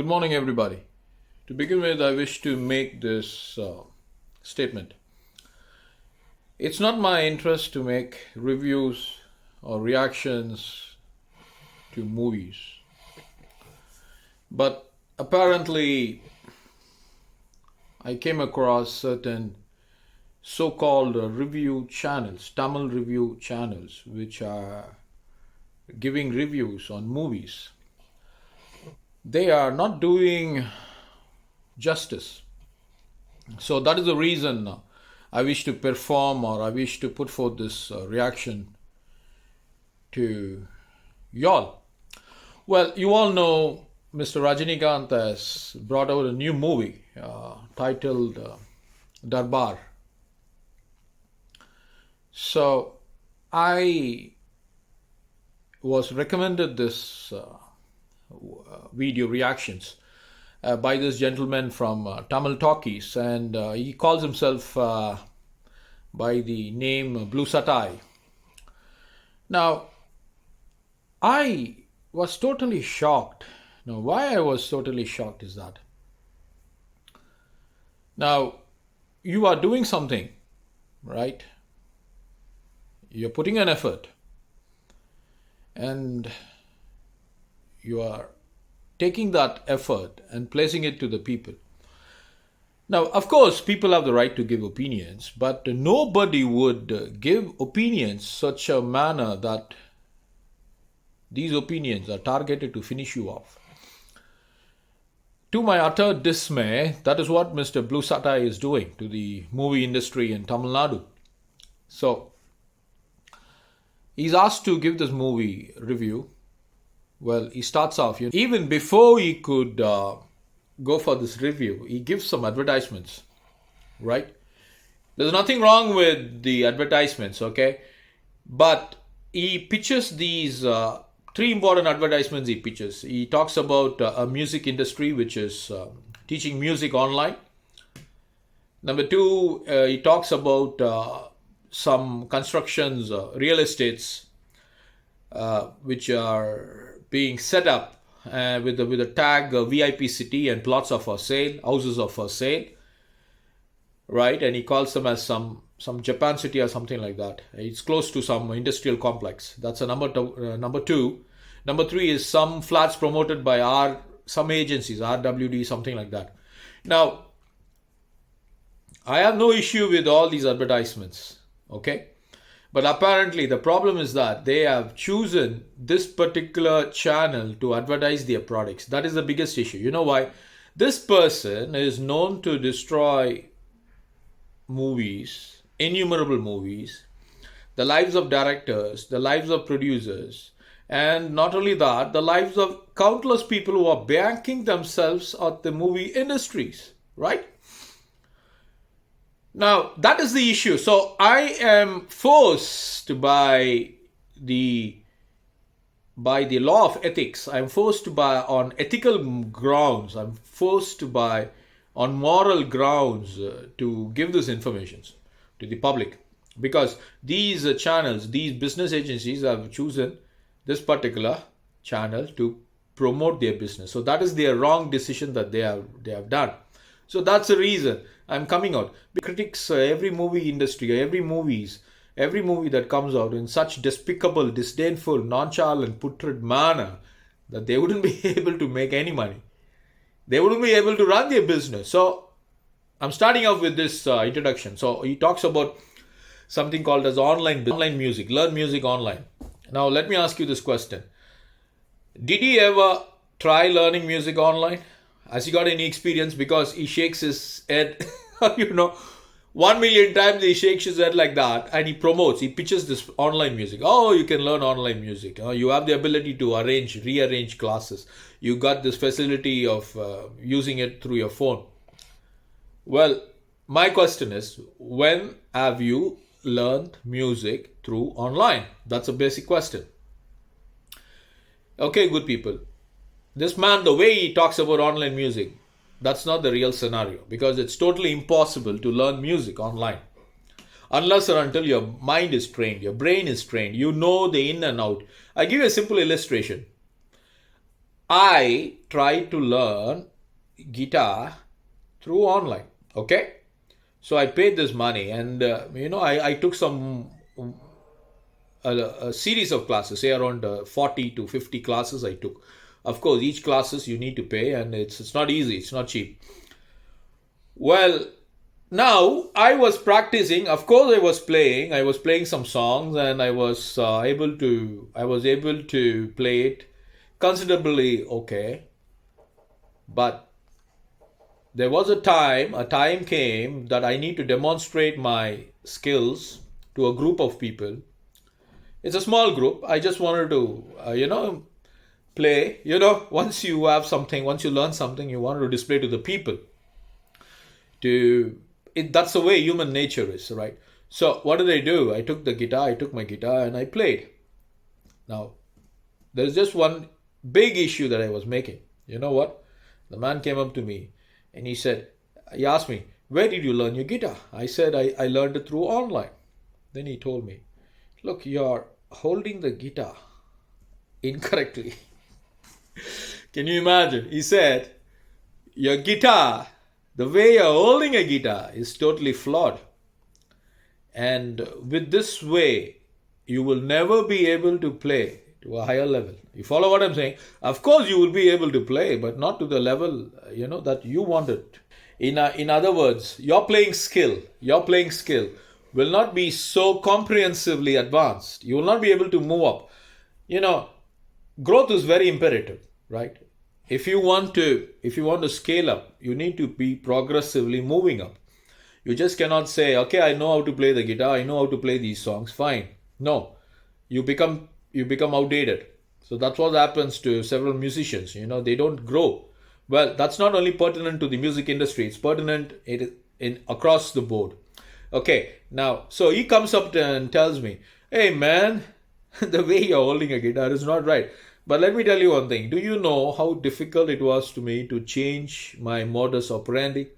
Good morning, everybody. To begin with, I wish to make this statement. It's not my interest to make reviews or reactions to movies, but apparently, I came across certain so called review channels, Tamil review channels, which are giving reviews on movies. They are not doing justice. So that is the reason I wish to perform or I wish to put forth this reaction to y'all. Well, you all know Mr. Rajinikanth has brought out a new movie titled Darbar. So I was recommended this video reactions by this gentleman from Tamil Talkies, and he calls himself by the name Blue Satai. Now, I was totally shocked. Now, why I was totally shocked is that now you are doing something, right? You're putting an effort, and you are taking that effort and placing it to the people. Now, of course, people have the right to give opinions, but nobody would give opinions such a manner that these opinions are targeted to finish you off. To my utter dismay, that is what Mr. Blue Satai is doing to the movie industry in Tamil Nadu. So, he's asked to give this movie review. Well, he starts off, even before he could go for this review, he gives some advertisements, right? There's nothing wrong with the advertisements, okay? But he pitches these three important advertisements he pitches. He talks about a music industry which is teaching music online. Number two, he talks about some constructions, real estates, which are being set up with a tag VIP city and plots are for sale, houses are for sale, right? And he calls them as some Japan city or something like that. It's close to some industrial complex. That's a number two. Number three is some flats promoted by some agencies, RWD, something like that. Now, I have no issue with all these advertisements, okay? But apparently the problem is that they have chosen this particular channel to advertise their products. That is the biggest issue. You know why? This person is known to destroy movies, innumerable movies, the lives of directors, the lives of producers, and not only that, the lives of countless people who are banking themselves at the movie industries, right? Now, that is the issue. So I am forced by the law of ethics. I'm forced by on ethical grounds. I'm forced by on moral grounds to give this information to the public, because these channels, these business agencies have chosen this particular channel to promote their business. So that is their wrong decision that they have done. So that's the reason I'm coming out. Critics every movie industry, every movie that comes out in such despicable, disdainful, nonchalant, putrid manner that they wouldn't be able to make any money. They wouldn't be able to run their business. So I'm starting off with this introduction. So he talks about something called as online music, learn music online. Now let me ask you this question. Did he ever try learning music online? Has he got any experience? Because he shakes his head, 1 million times he shakes his head like that, and he pitches this online music. Oh, you can learn online music. You have the ability to rearrange classes. You got this facility of using it through your phone. Well, my question is, when have you learned music through online? That's a basic question. Okay, good people. This man, the way he talks about online music, that's not the real scenario, because it's totally impossible to learn music online unless or until your mind is trained, your brain is trained, you know the in and out. I give you a simple illustration. I tried to learn guitar through online. Okay, so I paid this money, and I took a series of classes, say around 40 to 50 classes I took. Of course, each classes you need to pay, and it's not easy, it's not cheap. Well, now I was practicing. Of course, I was playing some songs, and I was able to play it considerably okay. But there was a time came that I need to demonstrate my skills to a group of people. It's a small group. I just wanted to, play. Once you have something, once you learn something, you want to display to the people. That's the way human nature is, right? So what did I do? I took my guitar, and I played. Now, there's just one big issue that I was making. You know what? The man came up to me, and he asked me, where did you learn your guitar? I said, I learned it through online. Then he told me, look, you're holding the guitar incorrectly. Can you imagine? He said, your guitar, the way you're holding a guitar is totally flawed. And with this way, you will never be able to play to a higher level. You follow what I'm saying? Of course, you will be able to play, but not to the level, that you wanted. In other words, your playing skill will not be so comprehensively advanced. You will not be able to move up. Growth is very imperative, right? If you want to scale up, you need to be progressively moving up. You just cannot say, okay, I know how to play the guitar, I know how to play these songs, fine. No, you become outdated. So that's what happens to several musicians. They don't grow. Well, that's not only pertinent to the music industry, it's pertinent in across the board. Okay, now, so he comes up and tells me, hey man, the way you're holding a guitar is not right. But let me tell you one thing. Do you know how difficult it was to me to change my modus operandi?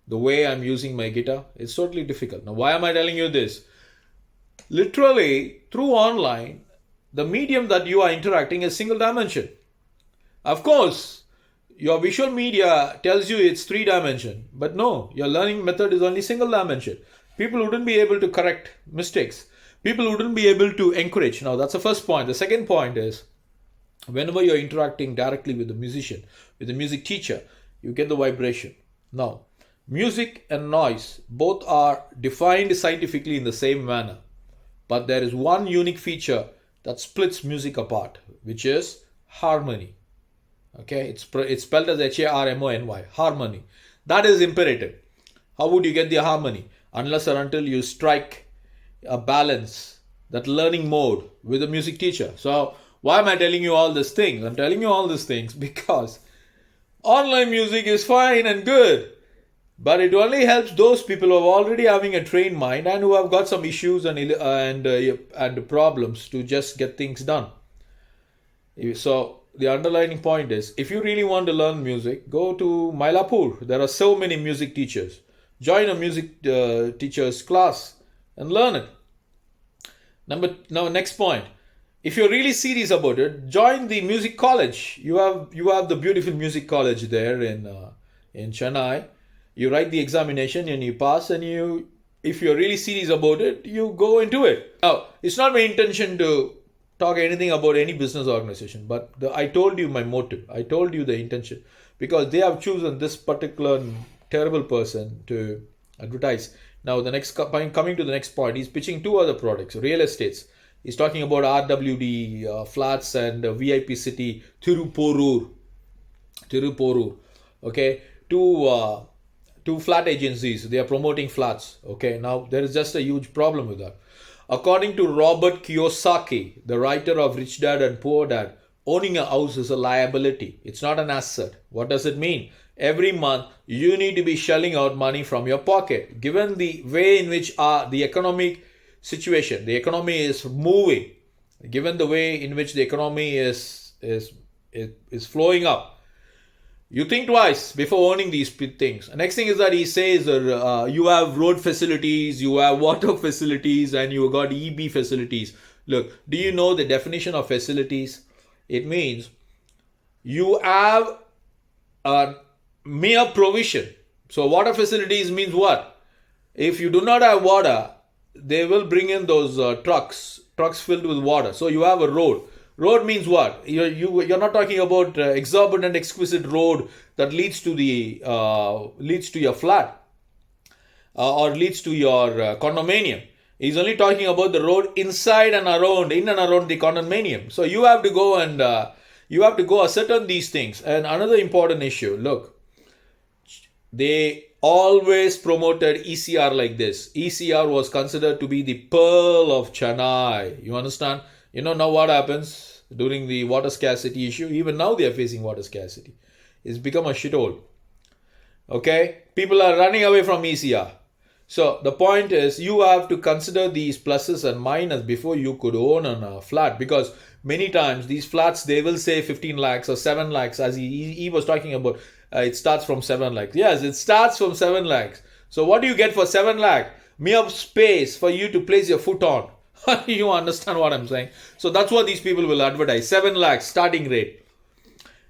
The way I'm using my guitar? It's totally difficult. Now, why am I telling you this? Literally, through online, the medium that you are interacting is single dimension. Of course, your visual media tells you it's 3 dimension, but no, your learning method is only single dimension. People wouldn't be able to correct mistakes. People wouldn't be able to encourage. Now, that's the first point. The second point is, whenever you're interacting directly with the musician, with the music teacher, you get the vibration. Now, music and noise both are defined scientifically in the same manner, but there is one unique feature that splits music apart, which is harmony. Okay, it's spelled as Harmony, harmony. That is imperative. How would you get the harmony? Unless or until you strike a balance, that learning mode with the music teacher. So why am I telling you all these things? I'm telling you all these things because online music is fine and good, but it only helps those people who are already having a trained mind and who have got some issues and problems to just get things done. So the underlying point is, if you really want to learn music, go to Mylapore. There are so many music teachers. Join a music teacher's class and learn it. Next point. If you're really serious about it, join the music college. You have the beautiful music college there in Chennai. You write the examination and you pass, and if you're really serious about it, you go into it. Now, it's not my intention to talk anything about any business organization, but I told you my motive. I told you the intention, because they have chosen this particular terrible person to advertise. Now, coming to the next point, he's pitching 2 other products, real estates. He's talking about RWD flats and VIP city Tirupurur. Okay, two flat agencies. They are promoting flats. Okay, now there is just a huge problem with that. According to Robert Kiyosaki, the writer of Rich Dad and Poor Dad, owning a house is a liability. It's not an asset. What does it mean? Every month, you need to be shelling out money from your pocket. Given the way in which the economic situation, the economy is moving, given the way in which the economy is flowing up, you think twice before owning these things. Next thing is that he says you have road facilities, you have water facilities, and you got EB facilities. Look, do you know the definition of facilities? It means You have a mere provision. So water facilities means what? If you do not have water, they will bring in those trucks filled with water. So you have a road. Road means what? You're not talking about exorbitant, exquisite road that leads to your flat or leads to your condominium. He's only talking about the road inside and around, in and around the condominium. So you have to go and you have to go ascertain these things. And another important issue, look, they always promoted ECR like this. ECR was considered to be the pearl of Chennai. You understand? You know now what happens during the water scarcity issue? Even now they are facing water scarcity. It's become a shithole. Okay? People are running away from ECR. So the point is you have to consider these pluses and minuses before you could own a flat, because many times these flats, they will say 15 lakhs or 7 lakhs, as he was talking about. It starts from 7 lakhs. Yes, it starts from 7 lakhs. So what do you get for 7 lakh? Mere space for you to place your foot on. You understand what I'm saying? So that's what these people will advertise. 7 lakhs starting rate.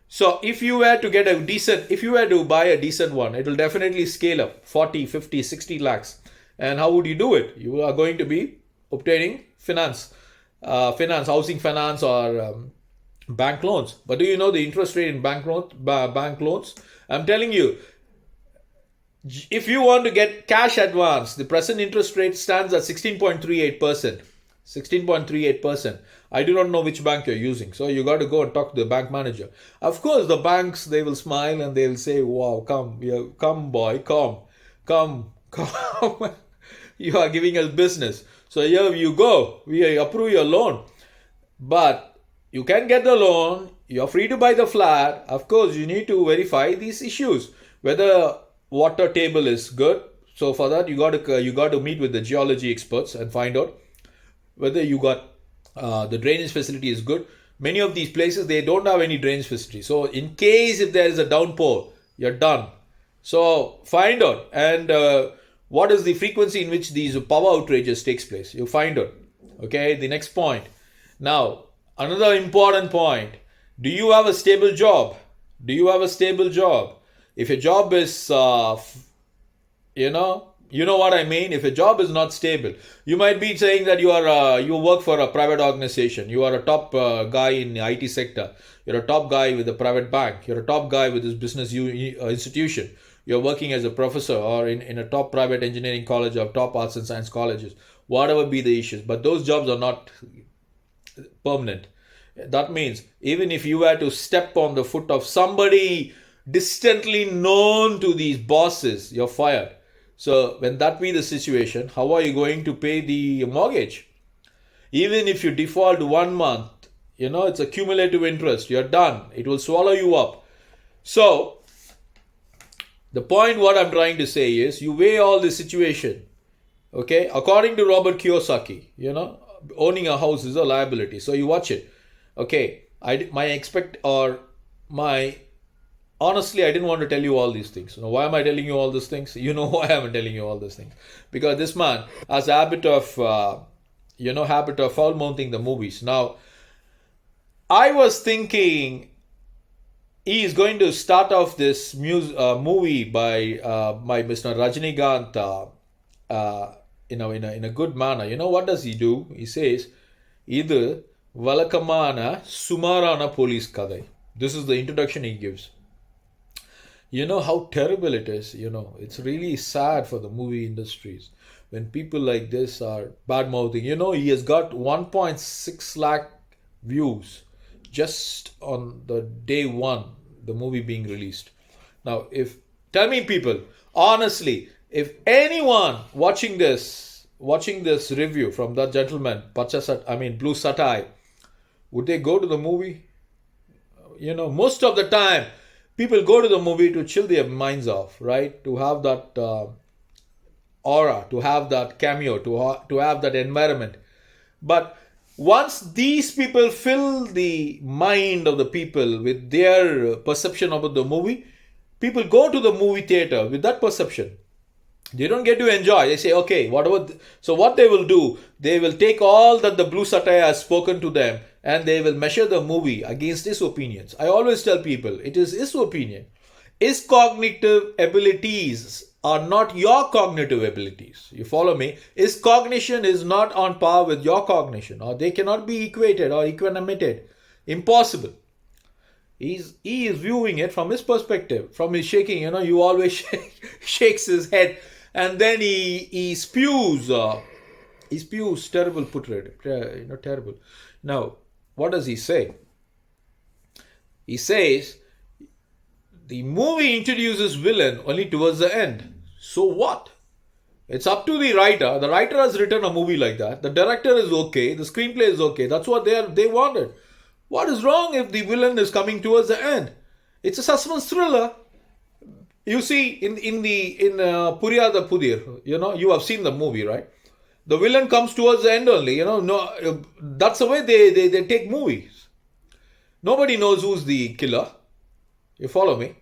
So if you were to get a decent, if you were to buy a decent one, it will definitely scale up 40, 50, 60 lakhs. And how would you do it? You are going to be obtaining housing finance or bank loans. But do you know the interest rate in bank loans? I'm telling you, if you want to get cash advance, the present interest rate stands at 16.38%. 16.38%. I do not know which bank you're using. So you got to go and talk to the bank manager. Of course, the banks, they will smile and they'll say, wow, come boy, come. You are giving us business. So here you go. We approve your loan. But you can get the loan. You're free to buy the flat. Of course, you need to verify these issues. Whether water table is good. So for that, you got to meet with the geology experts and find out whether you got the drainage facility is good. Many of these places, they don't have any drainage facility. So in case if there is a downpour, you're done. So find out. And what is the frequency in which these power outrages takes place? You find out. Okay, the next point. Now, another important point. Do you have a stable job? Do you have a stable job? If your job is, you know what I mean? If a job is not stable, you might be saying that you work for a private organization. You are a top guy in the IT sector. You're a top guy with a private bank. You're a top guy with this business institution. You're working as a professor or in a top private engineering college or top arts and science colleges. Whatever be the issues. But those jobs are not permanent. That means even if you were to step on the foot of somebody distantly known to these bosses, you're fired. So when that be the situation, how are you going to pay the mortgage? Even if you default 1 month, it's a cumulative interest. You're done. It will swallow you up. So the point what I'm trying to say is you weigh all the situation. Okay. According to Robert Kiyosaki, owning a house is a liability. So you watch it. Okay. Honestly, I didn't want to tell you all these things. Why am I telling you all these things? You know why I'm telling you all these things. Because this man has a habit of foul-mouthing the movies. Now, I was thinking he is going to start off this movie by Mr. Rajinikanth in a good manner. What does he do? He says, "Idu valakamana sumarana police kadai." This is the introduction he gives. You know how terrible it is. It's really sad for the movie industries when people like this are bad mouthing. He has got 1.6 lakh views just on the day one, the movie being released. Now, tell me people, honestly, if anyone watching this review from that gentleman, Blue Satai, would they go to the movie? Most of the time, people go to the movie to chill their minds off, right? To have that aura, to have that cameo, to have that environment. But once these people fill the mind of the people with their perception about the movie, people go to the movie theater with that perception. They don't get to enjoy. They say, okay, whatever. So what they will do, they will take all that the blue satire has spoken to them, and they will measure the movie against his opinions. I always tell people, it is his opinion. His cognitive abilities are not your cognitive abilities. You follow me? His cognition is not on par with your cognition, or they cannot be equated or equanimated. Impossible. He is viewing it from his perspective, from his shaking. You always shakes his head, and then he spews. He spews terrible putrid. Terrible. Now, what does he say? He says the movie introduces villain only towards the end. So what? It's up to the writer. The writer has written a movie like that. The director is okay. The screenplay is okay. That's what they wanted. What is wrong if the villain is coming towards the end? It's a suspense thriller. You see, in Puriya the Pudir, you have seen the movie, right? The villain comes towards the end only. No, that's the way they take movies. Nobody knows who's the killer. You follow me?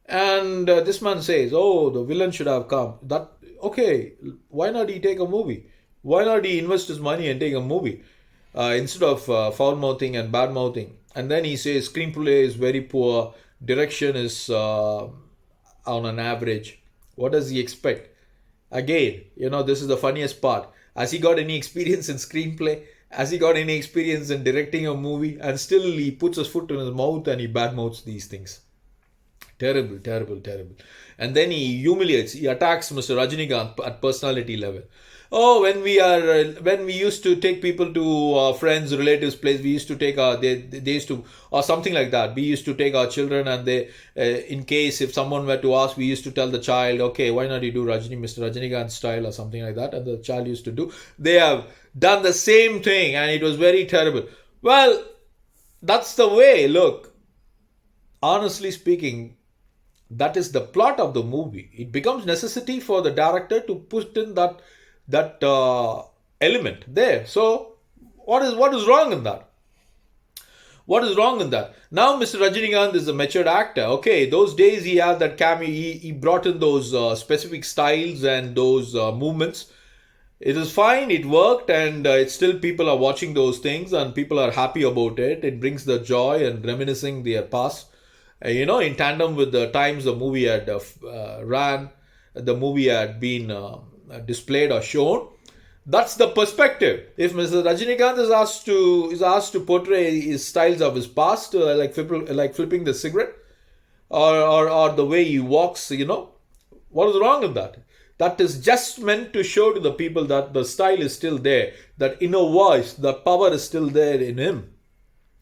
And this man says, "Oh, the villain should have come." That okay? Why not he take a movie? Why not he invest his money and take a movie instead of foul mouthing and bad mouthing? And then he says, "Screenplay is very poor. Direction is on an average." What does he expect? Again, this is the funniest part. Has he got any experience in screenplay? Has he got any experience in directing a movie? And still he puts his foot in his mouth and he badmouths these things. Terrible, terrible, terrible. And then he humiliates, he attacks Mr. Rajinikanth at personality level. Oh, when we used to take people to friends, relatives' place, we used to take they used to, or something like that. We used to take our children, and they, in case if someone were to ask, we used to tell the child, okay, why not you do Mr. Rajinikanth style or something like that, and the child used to do. They have done the same thing, and it was very terrible. Well, that's the way. Look, honestly speaking, that is the plot of the movie. It becomes necessity for the director to put in that element there. So what is wrong in that? What is wrong in that? Now Mr. Rajinikanth is a matured actor. Okay, those days he had that cameo. He brought in those specific styles and those movements. It is fine. It worked, and it's still people are watching those things, and people are happy about it. It brings the joy and reminiscing their past. In tandem with the times the movie had ran, the movie had been displayed or shown. That's the perspective. If Mr. Rajinikanth is asked to portray his styles of his past, like flipping the cigarette, or the way he walks, what is wrong with that? That is just meant to show to the people that the style is still there, that inner voice, the power is still there in him.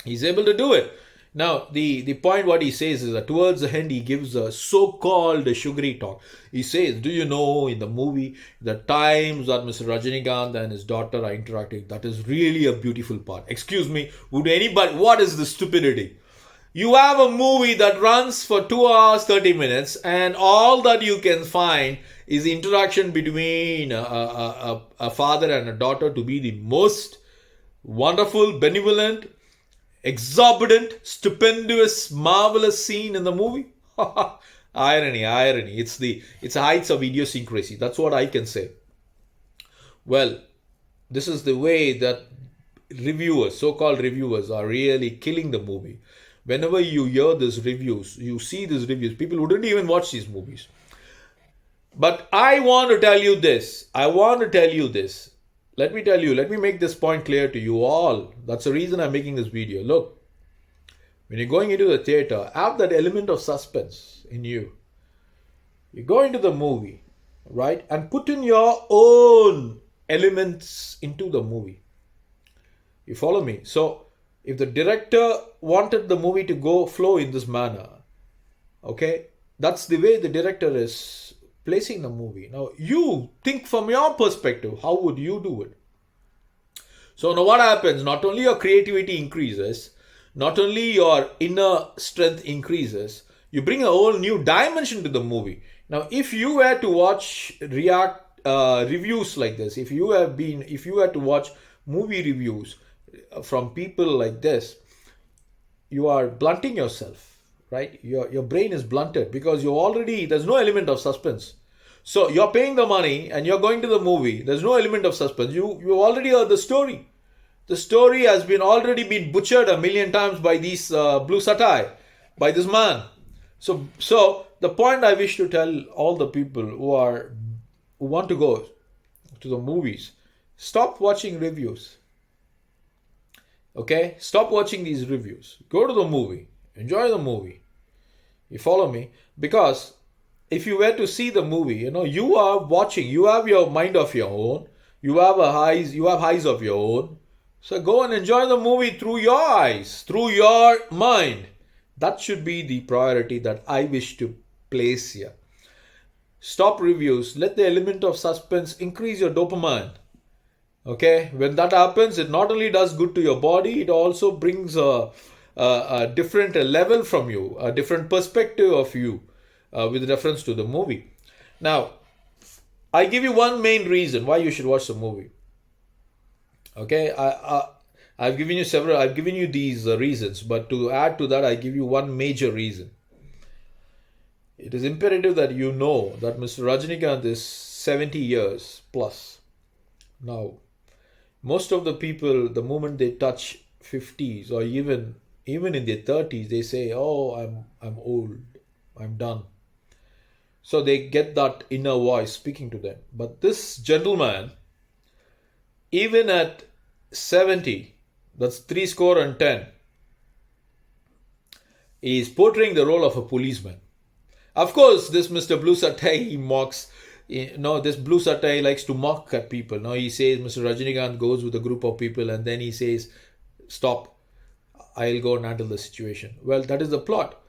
He's able to do it. Now, the point what he says is that towards the end, he gives a so-called sugary talk. He says, do you know in the movie, the times that Mr. Rajinikanth and his daughter are interacting, that is really a beautiful part. Excuse me, what is the stupidity? You have a movie that runs for 2 hours, 30 minutes, and all that you can find is the interaction between a father and a daughter to be the most wonderful, benevolent, exorbitant, stupendous, marvelous scene in the movie. Irony. It's the heights of idiosyncrasy. That's what I can say. Well, this is the way that reviewers, so-called reviewers, are really killing the movie. Whenever you hear these reviews, you see these reviews, people wouldn't even watch these movies. But I want to tell you this. Let me make this point clear to you all. That's the reason I'm making this video. Look, when you're going into the theater, have that element of suspense in you. You go into the movie, right, and put in your own elements into the movie. You follow me? So, if the director wanted the movie to flow in this manner, okay, that's the way the director is placing the movie. Now, you think from your perspective, how would you do it? So now what happens? Not only your creativity increases, not only your inner strength increases, you bring a whole new dimension to the movie. Now, if you were to watch reviews like this, if you were to watch movie reviews from people like this, you are blunting yourself, right? Your brain is blunted because there's no element of suspense. So you're paying the money and you're going to the movie. There's no element of suspense. You've already heard the story. The story has been already been butchered a million times by these blue satire, by this man. So the point I wish to tell all the people who want to go to the movies, stop watching reviews. Okay, stop watching these reviews. Go to the movie, enjoy the movie. You follow me? Because if you were to see the movie, you are watching. You have your mind of your own. You have eyes of your own. So go and enjoy the movie through your eyes, through your mind. That should be the priority that I wish to place here. Stop reviews. Let the element of suspense increase your dopamine. Okay, when that happens, it not only does good to your body, it also brings a different level from you, a different perspective of you with reference to the movie. Now, I give you one main reason why you should watch the movie. Okay, I've given you several. I've given you these reasons, but to add to that, I give you one major reason. It is imperative that you know that Mr. Rajinikanth is 70 years plus. Now, most of the people, the moment they touch 50s or even in their 30s, they say, "Oh, I'm old, I'm done." So they get that inner voice speaking to them. But this gentleman, even at 70, that's 70, is portraying the role of a policeman. Of course, this Mr. Blue Satay, he mocks. This Blue Satay likes to mock at people. Now he says Mr. Rajinikanth goes with a group of people and then he says, "Stop, I'll go and handle the situation." Well, that is the plot.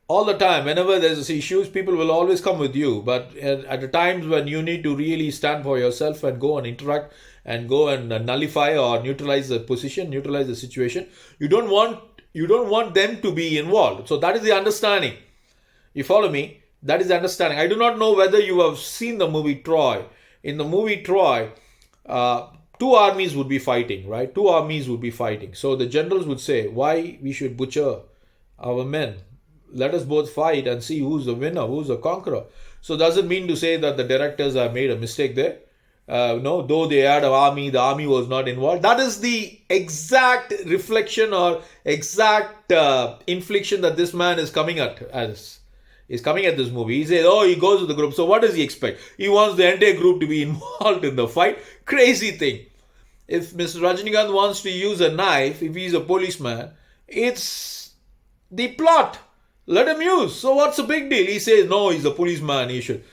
All the time, whenever there's issues, people will always come with you. But at the times when you need to really stand for yourself and go and interact and go and nullify or neutralize the position, neutralize the situation, you don't want them to be involved. So that is the understanding. You follow me? That is the understanding. I do not know whether you have seen the movie Troy. In the movie Troy, two armies would be fighting, right? Two armies would be fighting. So the generals would say, "Why we should butcher our men? Let us both fight and see who's the winner, who's the conqueror." So does it mean to say that the directors have made a mistake there? No, though they had an army, the army was not involved. That is the exact reflection or exact infliction that this man is coming at as. Is coming at this movie. He says, "Oh, he goes with the group." So what does he expect? He wants the entire group to be involved in the fight. Crazy thing. If Mr. Rajinikanth wants to use a knife, if he's a policeman, it's the plot. Let him use. So what's the big deal? He says, "No, he's a policeman. He should."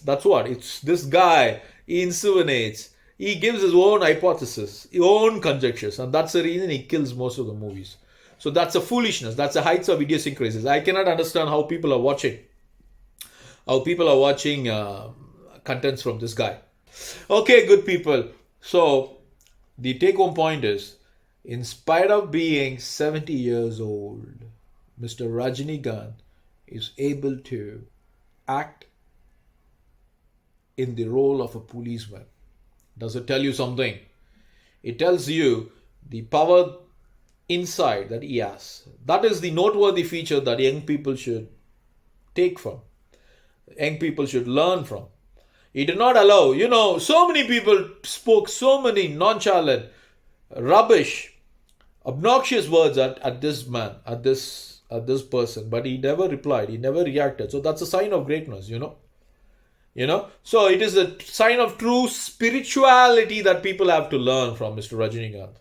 That's what. It's this guy. He insinuates. He gives his own hypothesis, his own conjectures. And that's the reason he kills most of the movies. So that's a foolishness. That's the heights of idiosyncrasies. I cannot understand how people are watching. Contents from this guy. Okay, good people. So the take-home point is, in spite of being 70 years old, Mr. Rajinikanth is able to act in the role of a policeman. Does it tell you something? It tells you the power inside that he has. That is the noteworthy feature that young people should take from. Young people should learn from. He did not allow, so many people spoke so many nonchalant, rubbish, obnoxious words at this man, at this person, but he never replied, he never reacted. So that's a sign of greatness, So it is a sign of true spirituality that people have to learn from Mr. Rajinikanth.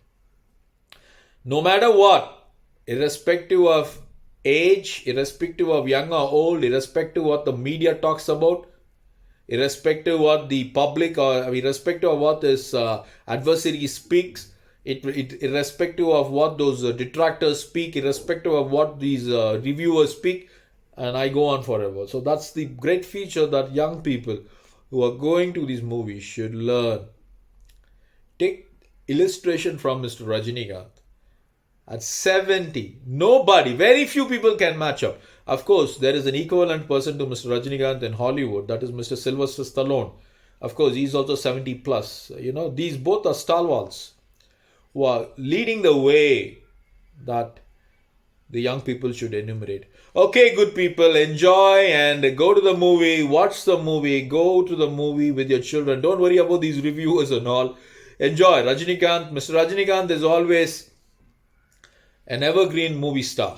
No matter what, irrespective of age, irrespective of young or old, irrespective of what the media talks about, irrespective of what the public or irrespective of what this adversary speaks, irrespective of what those detractors speak, irrespective of what these reviewers speak, and I go on forever. So that's the great feature that young people who are going to these movies should learn. Take illustration from Mr. Rajinikanth. At 70, very few people can match up. Of course, there is an equivalent person to Mr. Rajinikanth in Hollywood, that is Mr. Sylvester Stallone. Of course, he's also 70 plus. These both are stalwarts who are leading the way that the young people should enumerate. Okay, good people, enjoy and go to the movie, watch the movie, go to the movie with your children. Don't worry about these reviewers and all. Enjoy. Rajinikanth, Mr. Rajinikanth is always an evergreen movie star.